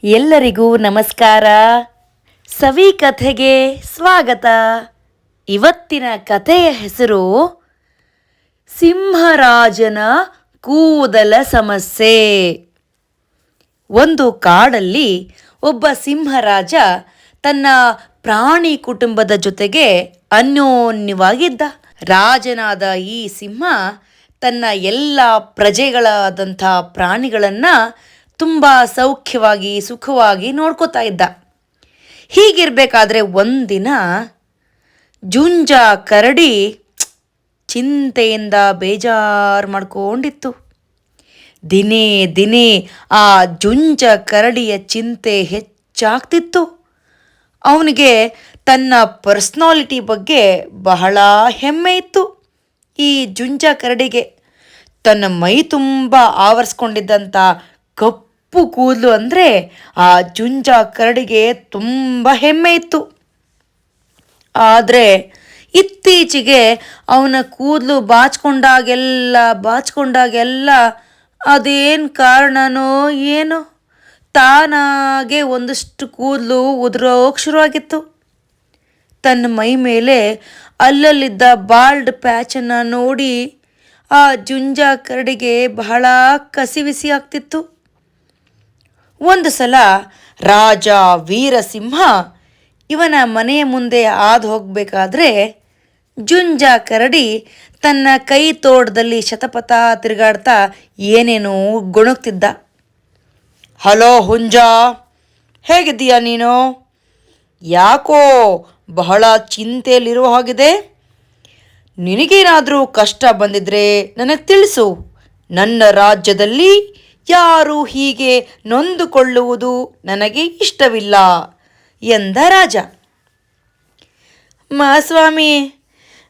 ಎಲ್ಲರಿಗೂ ನಮಸ್ಕಾರ. ಸವಿ ಕಥೆಗೆ ಸ್ವಾಗತ. ಇವತ್ತಿನ ಕಥೆಯ ಹೆಸರು ಸಿಂಹರಾಜನ ಕೂದಲ ಸಮಸ್ಯೆ. ಒಂದು ಕಾಡಲ್ಲಿ ಒಬ್ಬ ಸಿಂಹರಾಜ ತನ್ನ ಪ್ರಾಣಿ ಕುಟುಂಬದ ಜೊತೆಗೆ ಅನ್ಯೋನ್ಯವಾಗಿದ್ದ. ರಾಜನಾದ ಈ ಸಿಂಹ ತನ್ನ ಎಲ್ಲ ಪ್ರಜೆಗಳಾದಂಥ ಪ್ರಾಣಿಗಳನ್ನು ತುಂಬ ಸೌಖ್ಯವಾಗಿ ಸುಖವಾಗಿ ನೋಡ್ಕೋತಾ ಇದ್ದ. ಹೀಗಿರಬೇಕಾದ್ರೆ ಒಂದಿನ ಜುಂಜ ಕರಡಿ ಚಿಂತೆಯಿಂದ ಬೇಜಾರು ಮಾಡ್ಕೊಂಡಿತ್ತು. ದಿನೇ ದಿನೇ ಆ ಜುಂಜ ಕರಡಿಯ ಚಿಂತೆ ಹೆಚ್ಚಾಗ್ತಿತ್ತು. ಅವನಿಗೆ ತನ್ನ ಪರ್ಸ್ನಾಲಿಟಿ ಬಗ್ಗೆ ಬಹಳ ಹೆಮ್ಮೆ ಇತ್ತು. ಈ ಜುಂಜ ಕರಡಿಗೆ ತನ್ನ ಮೈ ತುಂಬ ಆವರಿಸ್ಕೊಂಡಿದ್ದಂಥ ಕಪ್ಪು ಕೂದಲು ಅಂದರೆ ಆ ಜುಂಜ ಕರಡಿಗೆ ತುಂಬ ಹೆಮ್ಮೆ ಇತ್ತು. ಆದರೆ ಇತ್ತೀಚೆಗೆ ಅವನ ಕೂದಲು ಬಾಚ್ಕೊಂಡಾಗೆಲ್ಲ ಅದೇನು ಕಾರಣನೋ ಏನೋ ತಾನಾಗೆ ಒಂದಷ್ಟು ಕೂದಲು ಉದುರೋಕೆ ಶುರುವಾಗಿತ್ತು. ತನ್ನ ಮೈ ಮೇಲೆ ಅಲ್ಲಲ್ಲಿದ್ದ ಬಾಲ್ಡ್ ಪ್ಯಾಚನ್ನು ನೋಡಿ ಆ ಜುಂಜ ಕರಡಿಗೆ ಬಹಳ ಕಸಿವಿಸಿ ಆಗ್ತಿತ್ತು. ಒಂದು ಸಲ ರಾಜ ವೀರಸಿಂಹ ಇವನ ಮನೆಯ ಮುಂದೆ ಹಾದು ಹೋಗಬೇಕಾದ್ರೆ ಜುಂಜ ಕರಡಿ ತನ್ನ ಕೈ ತೋಟದಲ್ಲಿ ಶತಪಥ ತಿರುಗಾಡ್ತಾ ಏನೇನೋ ಗೊಣಗ್ತಿದ್ದ. ಹಲೋ ಹುಂಜ, ಹೇಗಿದ್ದೀಯ ನೀನು? ಯಾಕೋ ಬಹಳ ಚಿಂತೆಯಲ್ಲಿರುವ ಹಾಗಿದೆ. ನಿನಗೇನಾದರೂ ಕಷ್ಟ ಬಂದಿದ್ರೆ ನನಗೆ ತಿಳಿಸು. ನನ್ನ ರಾಜ್ಯದಲ್ಲಿ ಯಾರು ಹೀಗೆ ನೊಂದುಕೊಳ್ಳುವುದು ನನಗೆ ಇಷ್ಟವಿಲ್ಲ ಎಂದ ರಾಜ. ಮಹಾಸ್ವಾಮಿ,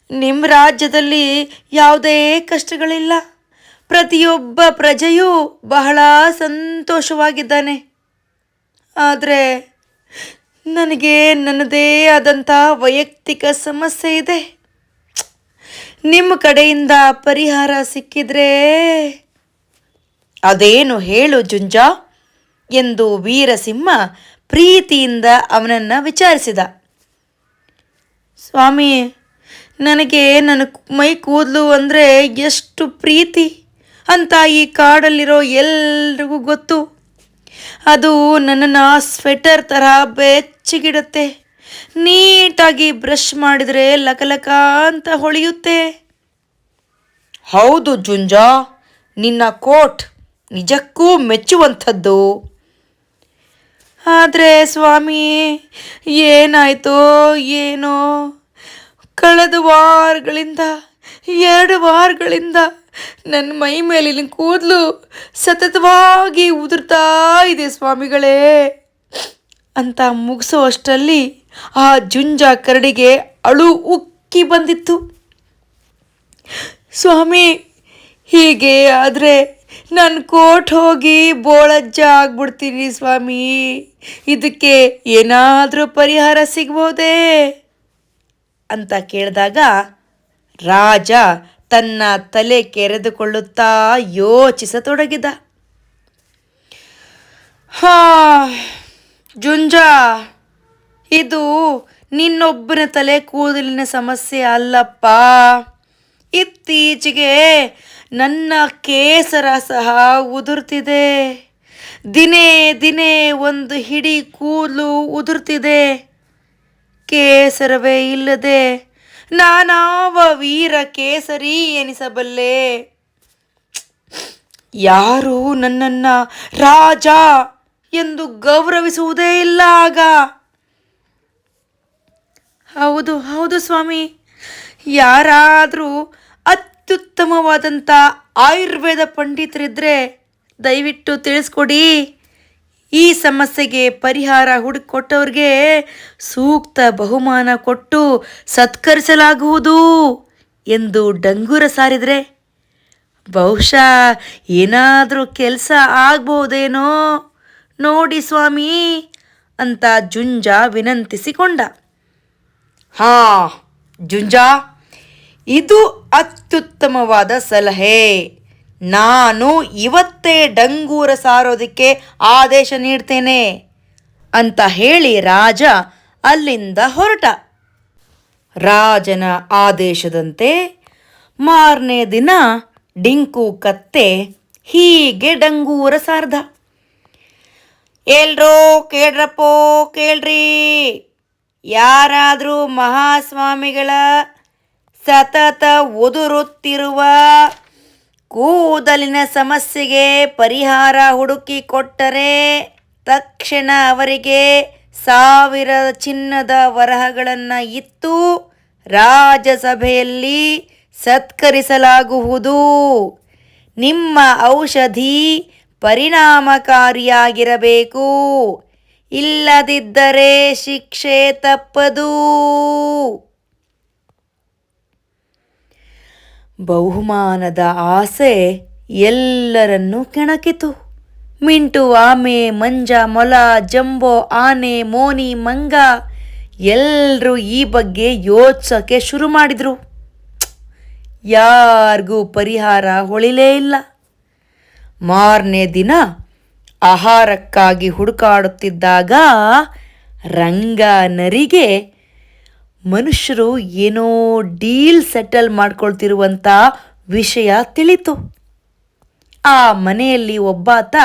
ನಿಮ್ಮ ರಾಜ್ಯದಲ್ಲಿ ಯಾವುದೇ ಕಷ್ಟಗಳಿಲ್ಲ. ಪ್ರತಿಯೊಬ್ಬ ಪ್ರಜೆಯೂ ಬಹಳ ಸಂತೋಷವಾಗಿದ್ದಾನೆ. ಆದರೆ ನನಗೆ ನನ್ನದೇ ಆದಂಥ ವೈಯಕ್ತಿಕ ಸಮಸ್ಯೆ ಇದೆ. ನಿಮ್ಮ ಕಡೆಯಿಂದ ಪರಿಹಾರ ಸಿಕ್ಕಿದ್ರೆ. ಅದೇನು ಹೇಳು ಜುಂಜ ಎಂದು ವೀರಸಿಂಹ ಪ್ರೀತಿಯಿಂದ ಅವನನ್ನು ವಿಚಾರಿಸಿದ. ಸ್ವಾಮಿ, ನನಗೆ ನನ್ನ ಮೈ ಕೂದಲು ಅಂದರೆ ಎಷ್ಟು ಪ್ರೀತಿ ಅಂತ ಈ ಕಾಡಲ್ಲಿರೋ ಎಲ್ರಿಗೂ ಗೊತ್ತು. ಅದು ನನ್ನನ್ನು ಸ್ವೆಟರ್ ತರಹ ಬೆಚ್ಚಗಿಡುತ್ತೆ. ನೀಟಾಗಿ ಬ್ರಷ್ ಮಾಡಿದರೆ ಲಕಲಕ ಅಂತ ಹೊಳೆಯುತ್ತೆ. ಹೌದು ಜುಂಜ, ನಿನ್ನ ಕೋಟ್ ನಿಜಕ್ಕೂ ಮೆಚ್ಚುವಂಥದ್ದು. ಆದರೆ ಸ್ವಾಮಿ, ಏನಾಯ್ತೋ ಏನೋ, ಕಳೆದ 2 ವಾರಗಳಿಂದ ನನ್ನ ಮೈ ಮೇಲಿನ ಕೂದಲು ಸತತವಾಗಿ ಉದುರ್ತಾ ಇದೆ ಸ್ವಾಮಿಗಳೇ ಅಂತ ಮುಗಿಸೋ ಆ ಜುಂಜ ಕರಡಿಗೆ ಅಳು ಉಕ್ಕಿ ಬಂದಿತ್ತು. ಸ್ವಾಮಿ, ಹೀಗೆ ಆದರೆ ನನ್ನ ಕೋಟ್ ಹೋಗಿ ಬೋಳಜ್ಜ ಆಗ್ಬಿಡ್ತೀನಿ ಸ್ವಾಮಿ. ಇದಕ್ಕೆ ಏನಾದರೂ ಪರಿಹಾರ ಸಿಗ್ಬೋದೇ ಅಂತ ಕೇಳಿದಾಗ ರಾಜ ತನ್ನ ತಲೆ ಕೆರೆದುಕೊಳ್ಳುತ್ತಾ ಯೋಚಿಸತೊಡಗಿದ. ಜುಂಜ, ಇದು ನಿನ್ನೊಬ್ಬನ ತಲೆ ಕೂದಲಿನ ಸಮಸ್ಯೆ ಅಲ್ಲಪ್ಪ. ಇತ್ತೀಚೆಗೆ ನನ್ನ ಕೇಸರ ಸಹ ಉದುರ್ತಿದೆ. ದಿನೇ ದಿನೇ ಒಂದು ಹಿಡಿ ಕೂದಲು ಉದುರ್ತಿದೆ. ಕೇಸರವೇ ಇಲ್ಲದೆ ನಾನಾವ ವೀರ ಕೇಸರಿ ಎನಿಸಬಲ್ಲೆ? ಯಾರೂ ನನ್ನನ್ನು ರಾಜ ಎಂದು ಗೌರವಿಸುವುದೇ ಇಲ್ಲ ಆಗ. ಹೌದು ಹೌದು ಸ್ವಾಮಿ, ಯಾರಾದರೂ ಅತ್ಯುತ್ತಮವಾದಂಥ ಆಯುರ್ವೇದ ಪಂಡಿತರಿದ್ದರೆ ದಯವಿಟ್ಟು ತಿಳಿಸ್ಕೊಡಿ. ಈ ಸಮಸ್ಯೆಗೆ ಪರಿಹಾರ ಹುಡುಕಿಕೊಟ್ಟವ್ರಿಗೆ ಸೂಕ್ತ ಬಹುಮಾನ ಕೊಟ್ಟು ಸತ್ಕರಿಸಲಾಗುವುದು ಎಂದು ಡಂಗೂರ ಸಾರಿದರೆ ಬಹುಶಃ ಏನಾದರೂ ಕೆಲಸ ಆಗ್ಬಹುದೇನೋ ನೋಡಿ ಸ್ವಾಮಿ ಅಂತ ಜುಂಜ ವಿನಂತಿಸಿಕೊಂಡ. ಜುಂಜ, ಇದು ಅತ್ಯುತ್ತಮವಾದ ಸಲಹೆ. ನಾನು ಇವತ್ತೇ ಡಂಗೂರ ಸಾರೋದಕ್ಕೆ ಆದೇಶ ನೀಡ್ತೇನೆ ಅಂತ ಹೇಳಿ ರಾಜ ಅಲ್ಲಿಂದ ಹೊರಟ. ರಾಜನ ಆದೇಶದಂತೆ ಮಾರನೇ ದಿನ ಡಿಂಕು ಕತ್ತೆ ಹೀಗೆ ಡಂಗೂರ ಸಾರ್ದ. ಎಲ್ರೂ ಕೇಳ್ರಪ್ಪೋ ಕೇಳ್ರಿ, ಯಾರಾದರೂ ಮಹಾಸ್ವಾಮಿಗಳ ಸತತ ಉದುರುತ್ತಿರುವ ಕೂದಲಿನ ಸಮಸ್ಯೆಗೆ ಪರಿಹಾರ ಹುಡುಕಿ ಕೊಟ್ಟರೆ ತಕ್ಷಣ ಅವರಿಗೆ 1000 ಚಿನ್ನದ ವರಹಗಳನ್ನು ಇತ್ತು ರಾಜಸಭೆಯಲ್ಲಿ ಸತ್ಕರಿಸಲಾಗುವುದು. ನಿಮ್ಮ ಔಷಧಿ ಪರಿಣಾಮಕಾರಿಯಾಗಿರಬೇಕು, ಇಲ್ಲದಿದ್ದರೆ ಶಿಕ್ಷೆ ತಪ್ಪದು. ಬಹುಮಾನದ ಆಸೆ ಎಲ್ಲರನ್ನೂ ಕೆಣಕಿತು. ಮಿಂಟು, ಆಮೆ, ಮಂಜ, ಮೊಲ, ಜಂಬೋ, ಆನೆ, ಮೋನಿ, ಮಂಗ ಎಲ್ಲರೂ ಈ ಬಗ್ಗೆ ಯೋಚಿಸೋಕ್ಕೆ ಶುರು ಮಾಡಿದರು. ಯಾರಿಗೂ ಪರಿಹಾರ ಹೊಳಿಲೇ ಇಲ್ಲ. ಮಾರನೇ ದಿನ ಆಹಾರಕ್ಕಾಗಿ ಹುಡುಕಾಡುತ್ತಿದ್ದಾಗ ರಂಗ ನರಿಗೆ ಮನುಷ್ಯರು ಏನೋ ಡೀಲ್ ಸೆಟಲ್ ಮಾಡ್ಕೊಳ್ತಿರುವಂಥ ವಿಷಯ ತಿಳಿತು. ಆ ಮನೆಯಲ್ಲಿ ಒಬ್ಬಾತ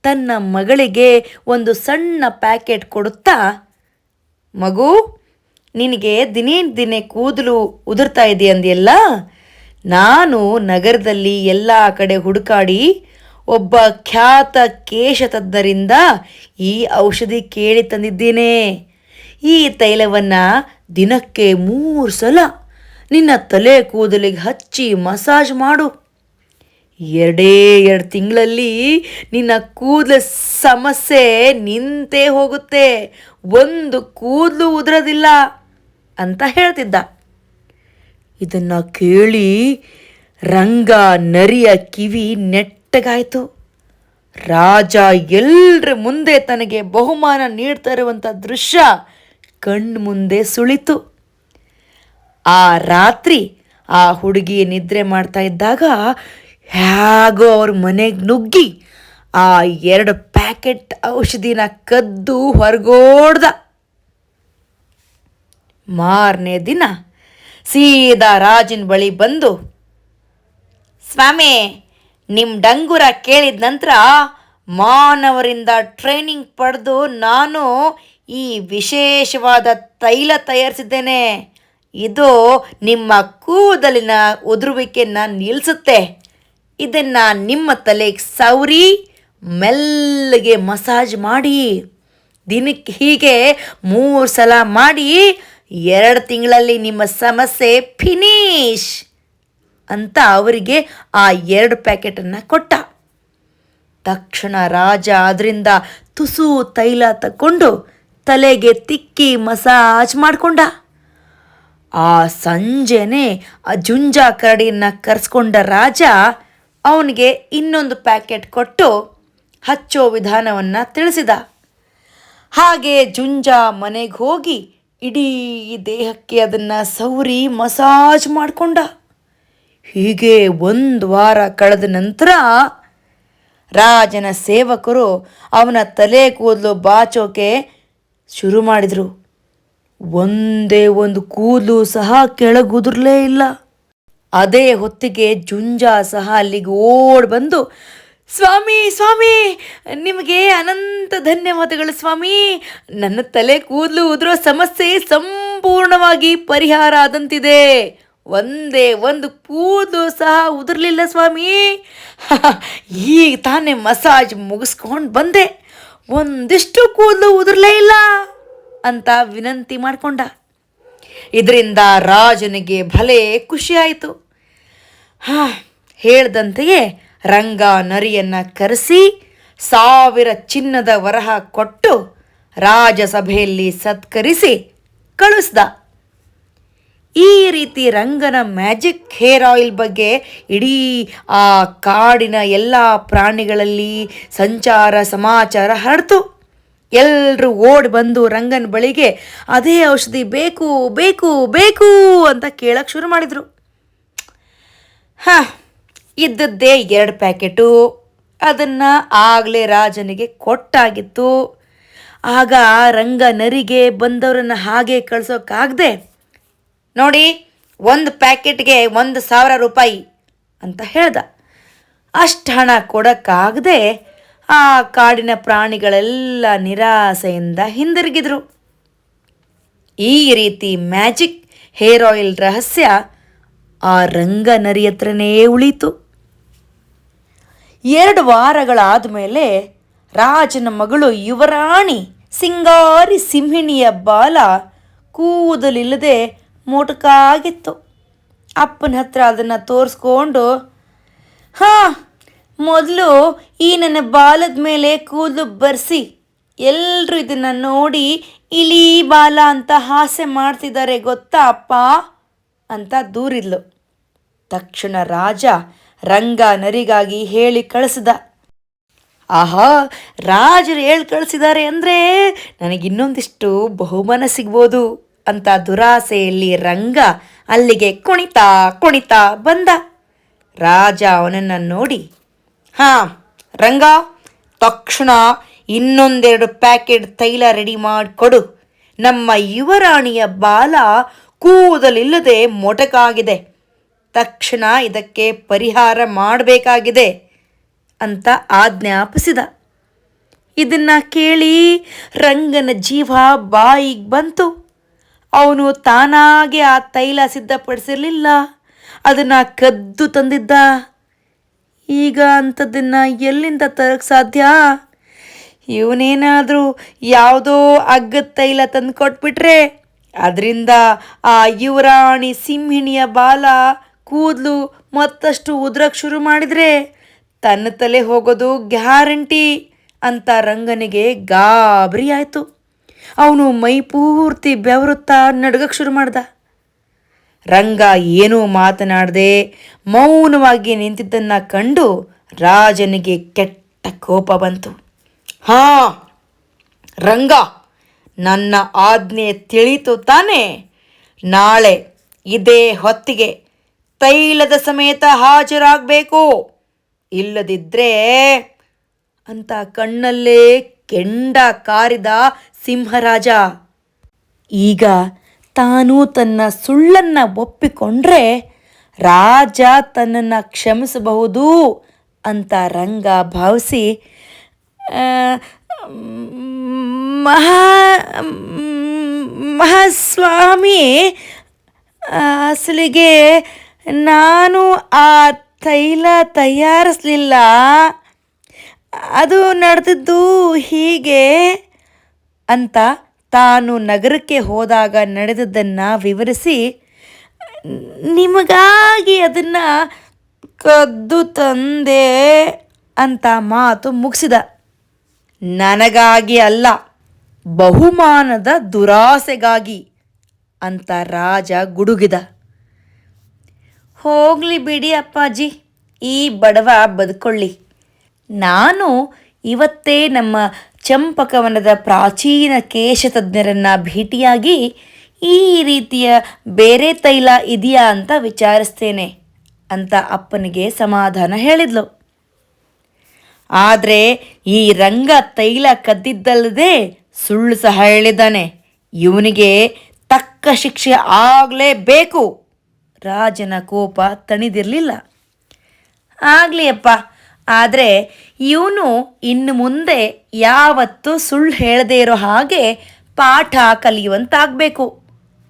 ತನ್ನ ಮಗಳಿಗೆ ಒಂದು ಸಣ್ಣ ಪ್ಯಾಕೆಟ್ ಕೊಡುತ್ತಾ, ಮಗು, ನಿನಗೆ ದಿನೇ ಕೂದಲು ಉದುರ್ತಾ ಇದೆಯಂದೆಯಲ್ಲ, ನಾನು ನಗರದಲ್ಲಿ ಎಲ್ಲ ಕಡೆ ಹುಡುಕಾಡಿ ಒಬ್ಬ ಖ್ಯಾತ ಕೇಶತಜ್ಞರಿಂದ ಈ ಔಷಧಿ ಕೇಳಿ ತಂದಿದ್ದೇನೆ. ಈ ತೈಲವನ್ನು ದಿನಕ್ಕೆ 3 ಸಲ ನಿನ್ನ ತಲೆ ಕೂದಲಿಗೆ ಹಚ್ಚಿ ಮಸಾಜ್ ಮಾಡು. 2 ತಿಂಗಳಲ್ಲಿ ನಿನ್ನ ಕೂದಲ ಸಮಸ್ಯೆ ನಿಂತೇ ಹೋಗುತ್ತೆ, ಒಂದು ಕೂದಲು ಉದುರೋದಿಲ್ಲ ಅಂತ ಹೇಳ್ತಿದ್ದ. ಇದನ್ನು ಕೇಳಿ ರಂಗ ನರಿಯ ಕಿವಿ ನೆಟ್ಟಗಾಯಿತು. ರಾಜ ಎಲ್ಲರ ಮುಂದೆ ತನಗೆ ಬಹುಮಾನ ನೀಡ್ತಾ ಇರುವಂಥ ದೃಶ್ಯ ಕಣ್ಣು ಮುಂದೆ ಸುಳಿತು. ಆ ರಾತ್ರಿ ಆ ಹುಡುಗಿ ನಿದ್ರೆ ಮಾಡ್ತಾ ಇದ್ದಾಗ ಹೇಗೋ ಅವ್ರ ಮನೆಗೆ ನುಗ್ಗಿ ಆ 2 ಪ್ಯಾಕೆಟ್ ಔಷಧಿನ ಕದ್ದು ಹೊರಗೋಡ್ದ. ಮಾರನೇ ದಿನ ಸೀದಾ ರಾಜನ ಬಳಿ ಬಂದು, ಸ್ವಾಮಿ, ನಿಮ್ಮ ಡಂಗುರ ಕೇಳಿದ ನಂತರ ಮಾನವರಿಂದ ಟ್ರೈನಿಂಗ್ ಪಡೆದು ನಾನು ಈ ವಿಶೇಷವಾದ ತೈಲ ತಯಾರಿಸಿದ್ದೇನೆ. ಇದು ನಿಮ್ಮ ಕೂದಲಿನ ಉದುರುವಿಕೆಯನ್ನು ನಿಲ್ಲಿಸುತ್ತೆ. ಇದನ್ನು ನಿಮ್ಮ ತಲೆಗೆ ಸವರಿ ಮೆಲ್ಲಗೆ ಮಸಾಜ್ ಮಾಡಿ, ದಿನಕ್ಕೆ ಹೀಗೆ 3 ಸಲ ಮಾಡಿ 2 ತಿಂಗಳಲ್ಲಿ ನಿಮ್ಮ ಸಮಸ್ಯೆ ಫಿನಿಶ್ ಅಂತ ಅವರಿಗೆ ಆ 2 ಪ್ಯಾಕೆಟನ್ನು ಕೊಟ್ಟ. ತಕ್ಷಣ ರಾಜ ಅದರಿಂದ ತುಸು ತೈಲ ತಗೊಂಡು ತಲೆಗೆ ತಿಕ್ಕಿ ಮಸಾಜ್ ಮಾಡಿಕೊಂಡ. ಆ ಸಂಜೆನೆ ಆ ಜುಂಜ ಕರಡಿಯನ್ನು ಕರೆಸ್ಕೊಂಡ ರಾಜ ಅವನಿಗೆ ಇನ್ನೊಂದು ಪ್ಯಾಕೆಟ್ ಕೊಟ್ಟು ಹಚ್ಚೋ ವಿಧಾನವನ್ನು ತಿಳಿಸಿದ. ಹಾಗೆ ಜುಂಜ ಮನೆಗೆ ಹೋಗಿ ಇಡೀ ದೇಹಕ್ಕೆ ಅದನ್ನು ಸವರಿ ಮಸಾಜ್ ಮಾಡಿಕೊಂಡ. ಹೀಗೆ 1 ವಾರ ಕಳೆದ ನಂತರ ರಾಜನ ಸೇವಕರು ಅವನ ತಲೆ ಕೂದಲು ಬಾಚೋಕೆ ಶುರು ಮಾಡಿದರು. ಒಂದೇ ಒಂದು ಕೂದಲು ಸಹ ಕೆಳಗುದುರ್ಲೇ ಇಲ್ಲ. ಅದೇ ಹೊತ್ತಿಗೆ ಜುಂಜ ಸಹ ಅಲ್ಲಿಗೆ ಓಡಿ ಬಂದು, ಸ್ವಾಮಿ ಸ್ವಾಮಿ, ನಿಮಗೆ ಅನಂತ ಧನ್ಯವಾದಗಳು ಸ್ವಾಮಿ. ನನ್ನ ತಲೆ ಕೂದಲು ಉದುರೋ ಸಮಸ್ಯೆ ಸಂಪೂರ್ಣವಾಗಿ ಪರಿಹಾರ ಆದಂತಿದೆ. ಒಂದೇ ಒಂದು ಕೂದಲು ಸಹ ಉದುರಲಿಲ್ಲ ಸ್ವಾಮಿ. ಈಗ ತಾನೇ ಮಸಾಜ್ ಮುಗಿಸ್ಕೊಂಡು ಬಂದೆ, ಒಂದಿಷ್ಟು ಕೂದಲು ಉದುರಲೇ ಇಲ್ಲ ಅಂತ ವಿನಂತಿ ಮಾಡಿಕೊಂಡ. ಇದರಿಂದ ರಾಜನಿಗೆ ಭಲೇ ಖುಷಿಯಾಯಿತು. ಹೇಳ್ದಂತೆಯೇ ರಂಗ ನರಿಯನ್ನು ಕರೆಸಿ 1000 ಚಿನ್ನದ ವರಹ ಕೊಟ್ಟು ರಾಜಸಭೆಯಲ್ಲಿ ಸತ್ಕರಿಸಿ ಕಳಿಸ್ದ. ಈ ರೀತಿ ರಂಗನ ಮ್ಯಾಜಿಕ್ ಹೇರ್ ಆಯಿಲ್ ಬಗ್ಗೆ ಇಡೀ ಆ ಕಾಡಿನ ಎಲ್ಲ ಪ್ರಾಣಿಗಳಲ್ಲಿ ಸಮಾಚಾರ ಹರಡ್ತು. ಎಲ್ಲರೂ ಓಡಿ ಬಂದು ರಂಗನ ಬಳಿಗೆ ಅದೇ ಔಷಧಿ ಬೇಕು ಬೇಕು ಬೇಕು ಅಂತ ಕೇಳಕ್ಕೆ ಶುರು ಮಾಡಿದರು. ಇದ್ದದ್ದೇ 2 ಪ್ಯಾಕೆಟು. ಅದನ್ನು ಆಗಲೇ ರಾಜನಿಗೆ ಕೊಟ್ಟಾಗಿತ್ತು. ಆಗ ರಂಗ ನರಿಗೆ ಬಂದವರನ್ನು ಹಾಗೆ ಕಳಿಸೋಕ್ಕಾಗದೆ, ನೋಡಿ, 1 ಪ್ಯಾಕೆಟ್ಗೆ 1,000 ರೂಪಾಯಿ ಅಂತ ಹೇಳ್ದ. ಅಷ್ಟು ಹಣ ಕೊಡೋಕ್ಕಾಗದೆ ಆ ಕಾಡಿನ ಪ್ರಾಣಿಗಳೆಲ್ಲ ನಿರಾಸೆಯಿಂದ ಹಿಂದಿರುಗಿದ್ರು. ಈ ರೀತಿ ಮ್ಯಾಜಿಕ್ ಹೇರ್ ಆಯಿಲ್ ರಹಸ್ಯ ಆ ರಂಗ ನರಿ ಹತ್ರನೇ ಉಳೀತು. 2 ವಾರಗಳಾದ ಮೇಲೆ ರಾಜನ ಮಗಳು ಯುವರಾಣಿ ಸಿಂಗಾರಿ ಸಿಂಹಿಣಿಯ ಬಾಲ ಕೂದಲಿಲ್ಲದೆ ಮೊಟಕಾಗಿತ್ತು. ಅಪ್ಪನ ಹತ್ರ ಅದನ್ನು ತೋರಿಸ್ಕೊಂಡು, ಹಾಂ, ಮೊದಲು ಈ ನನ್ನ ಬಾಲದ ಮೇಲೆ ಕೂದಲು ಬರ್ಸಿ, ಎಲ್ಲರೂ ಇದನ್ನು ನೋಡಿ ಇಲಿ ಬಾಲ ಅಂತ ಹಾಸ್ಯ ಮಾಡ್ತಿದ್ದಾರೆ ಗೊತ್ತಾ ಅಪ್ಪ ಅಂತ ದೂರಿದ್ಲು. ತಕ್ಷಣ ರಾಜ ರಂಗ ನರಿಗಾಗಿ ಹೇಳಿ ಕಳಿಸಿದ. ಆಹಾ, ರಾಜರು ಹೇಳಿ ಕಳಿಸಿದ್ದಾರೆ ಅಂದರೆ ನನಗಿನ್ನೊಂದಿಷ್ಟು ಬಹುಮಾನ ಸಿಗ್ಬೋದು ಅಂತ ದುರಾಸೆಯಲ್ಲಿ ರಂಗ ಅಲ್ಲಿಗೆ ಕುಣಿತಾ ಕುಣಿತಾ ಬಂದ. ರಾಜ ಅವನನ್ನು ನೋಡಿ, ಹಾಂ ರಂಗ, ತಕ್ಷಣ ಇನ್ನೊಂದೆರಡು ಪ್ಯಾಕೆಟ್ ತೈಲ ರೆಡಿ ಮಾಡಿಕೊಡು. ನಮ್ಮ ಯುವರಾಣಿಯ ಬಾಲ ಕೂದಲಿಲ್ಲದೆ ಮೊಟಕಾಗಿದೆ. ತಕ್ಷಣ ಇದಕ್ಕೆ ಪರಿಹಾರ ಮಾಡಬೇಕಾಗಿದೆ ಅಂತ ಆಜ್ಞಾಪಿಸಿದ. ಇದನ್ನು ಕೇಳಿ ರಂಗನ ಜೀವ ಬಾಯಿಗೆ ಬಂತು. ಅವನು ತಾನಾಗೆ ಆ ತೈಲ ಸಿದ್ಧಪಡಿಸಿರಲಿಲ್ಲ, ಅದನ್ನು ಕದ್ದು ತಂದಿದ್ದ. ಈಗ ಅಂಥದ್ದನ್ನು ಎಲ್ಲಿಂದ ತರಕ್ಕೆ ಸಾಧ್ಯ? ಇವನೇನಾದರೂ ಯಾವುದೋ ಅಗ್ಗದ ತೈಲ ತಂದು ಕೊಟ್ಬಿಟ್ರೆ ಅದರಿಂದ ಆ ಯುವರಾಣಿ ಸಿಂಹಿಣಿಯ ಬಾಲ ಕೂದಲು ಮತ್ತಷ್ಟು ಉದ್ರಕ್ಕೆ ಶುರು ಮಾಡಿದರೆ ತನ್ನ ತಲೆ ಹೋಗೋದು ಗ್ಯಾರಂಟಿ ಅಂತ ರಂಗನಿಗೆ ಗಾಬರಿ ಆಯಿತು. ಅವನು ಮೈ ಪೂರ್ತಿ ಬೆವರುತ್ತಾ ನಡ್ಗಕ್ಕೆ ಶುರು ಮಾಡ್ದ. ರಂಗ ಏನೂ ಮಾತನಾಡದೆ ಮೌನವಾಗಿ ನಿಂತಿದ್ದನ್ನು ಕಂಡು ರಾಜನಿಗೆ ಕೆಟ್ಟ ಕೋಪ ಬಂತು. ಹಾಂ ರಂಗ, ನನ್ನ ಆಜ್ಞೆ ತಿಳಿತು ತಾನೆ? ನಾಳೆ ಇದೇ ಹೊತ್ತಿಗೆ ತೈಲದ ಸಮೇತ ಹಾಜರಾಗಬೇಕು, ಇಲ್ಲದಿದ್ದರೆ ಅಂತ ಕಣ್ಣಲ್ಲೇ ಕೆಂಡ ಕಾರಿದ ಸಿಂಹರಾಜ. ಈಗ ತಾನು ತನ್ನ ಸುಳ್ಳನ್ನು ಒಪ್ಪಿಕೊಂಡ್ರೆ ರಾಜ ತನ್ನನ್ನು ಕ್ಷಮಿಸಬಹುದು ಅಂತ ರಂಗ ಭಾವಿಸಿ, ಮಹಾಸ್ವಾಮಿ, ಅಸಲಿಗೆ ನಾನು ಆ ತೈಲ ತಯಾರಿಸಲಿಲ್ಲ. ಅದು ನಡೆದಿದ್ದು ಹೀಗೆ ಅಂತ ತಾನು ನಗರಕ್ಕೆ ಹೋದಾಗ ನಡೆದದ್ದನ್ನು ವಿವರಿಸಿ, ನಿಮಗಾಗಿ ಅದನ್ನು ಕದ್ದು ತಂದೆ ಅಂತ ಮಾತು ಮುಗಿಸಿದ. ನನಗಾಗಿ ಅಲ್ಲ, ಬಹುಮಾನದ ದುರಾಸೆಗಾಗಿ ಅಂತ ರಾಜ ಗುಡುಗಿದ. ಹೋಗಲಿ ಬಿಡಿ ಅಪ್ಪಾಜಿ, ಈ ಬಡವ ಬದುಕೊಳ್ಳಿ. ನಾನು ಇವತ್ತೇ ನಮ್ಮ ಚಂಪಕವನದ ಪ್ರಾಚೀನ ಕೇಶತಜ್ಞರನ್ನು ಭೇಟಿಯಾಗಿ ಈ ರೀತಿಯ ಬೇರೆ ತೈಲ ಇದೆಯಾ ಅಂತ ವಿಚಾರಿಸ್ತೇನೆ ಅಂತ ಅಪ್ಪನಿಗೆ ಸಮಾಧಾನ ಹೇಳಿದ್ಲು. ಆದರೆ ಈ ರಂಗ ತೈಲ ಕದ್ದಿದ್ದಲ್ಲದೆ ಸುಳ್ಳು ಸಹ ಹೇಳಿದ್ದಾನೆ. ಇವನಿಗೆ ತಕ್ಕ ಶಿಕ್ಷೆ ಆಗಲೇಬೇಕು. ರಾಜನ ಕೋಪ ತಣಿದಿರಲಿಲ್ಲ. ಆಗಲಿ ಅಪ್ಪ, ಆದರೆ ಇವನು ಇನ್ನು ಮುಂದೆ ಯಾವತ್ತೂ ಸುಳ್ಳು ಹೇಳದೇ ಇರೋ ಹಾಗೆ ಪಾಠ ಕಲಿಯುವಂತಾಗಬೇಕು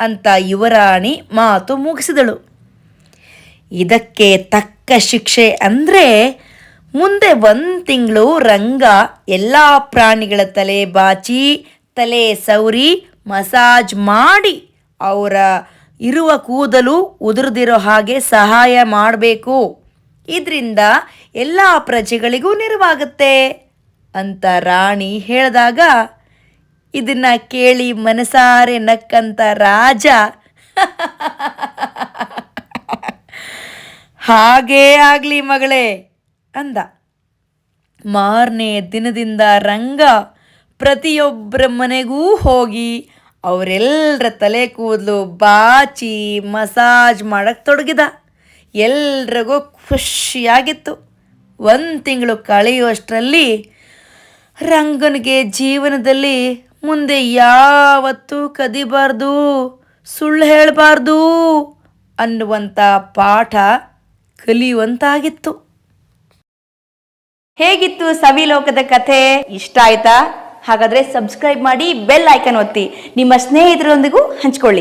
ಅಂತ ಯುವರಾಣಿ ಮಾತು ಮುಗಿಸಿದಳು. ಇದಕ್ಕೆ ತಕ್ಕ ಶಿಕ್ಷೆ ಅಂದರೆ ಮುಂದೆ 1 ತಿಂಗಳು ರಂಗ ಎಲ್ಲ ಪ್ರಾಣಿಗಳ ತಲೆ ಬಾಚಿ, ತಲೆ ಸವರಿ, ಮಸಾಜ್ ಮಾಡಿ ಅವರ ಇರುವ ಕೂದಲು ಉದುರದಿರೋ ಹಾಗೆ ಸಹಾಯ ಮಾಡಬೇಕು. ಇದರಿಂದ ಎಲ್ಲ ಪ್ರಜೆಗಳಿಗೂ ನೆರವಾಗುತ್ತೆ ಅಂತ ರಾಣಿ ಹೇಳಿದಾಗ ಇದನ್ನು ಕೇಳಿ ಮನಸಾರೆ ನಕ್ಕಂತ ರಾಜ, ಹಾಗೇ ಆಗಲಿ ಮಗಳೇ ಅಂದ. ಮಾರನೇ ದಿನದಿಂದ ರಂಗ ಪ್ರತಿಯೊಬ್ಬರ ಮನೆಗೂ ಹೋಗಿ ಅವರೆಲ್ಲರ ತಲೆ ಕೂದಲು ಬಾಚಿ ಮಸಾಜ್ ಮಾಡಕ್ಕೆ ತೊಡಗಿದ. ಎಲ್ರಿಗೂ ಖುಷಿಯಾಗಿತ್ತು. 1 ತಿಂಗಳು ಕಳೆಯುವಷ್ಟರಲ್ಲಿ ರಂಗನಿಗೆ ಜೀವನದಲ್ಲಿ ಮುಂದೆ ಯಾವತ್ತೂ ಕದಿಬಾರ್ದು, ಸುಳ್ಳು ಹೇಳಬಾರ್ದು ಅನ್ನುವಂಥ ಪಾಠ ಕಲಿಯುವಂತಾಗಿತ್ತು. ಹೇಗಿತ್ತು ಸವಿಲೋಕದ ಕಥೆ? ಇಷ್ಟ ಆಯ್ತಾ? ಹಾಗಾದರೆ ಸಬ್ಸ್ಕ್ರೈಬ್ ಮಾಡಿ, ಬೆಲ್ ಐಕನ್ ಒತ್ತಿ, ನಿಮ್ಮ ಸ್ನೇಹಿತರೊಂದಿಗೂ ಹಂಚ್ಕೊಳ್ಳಿ.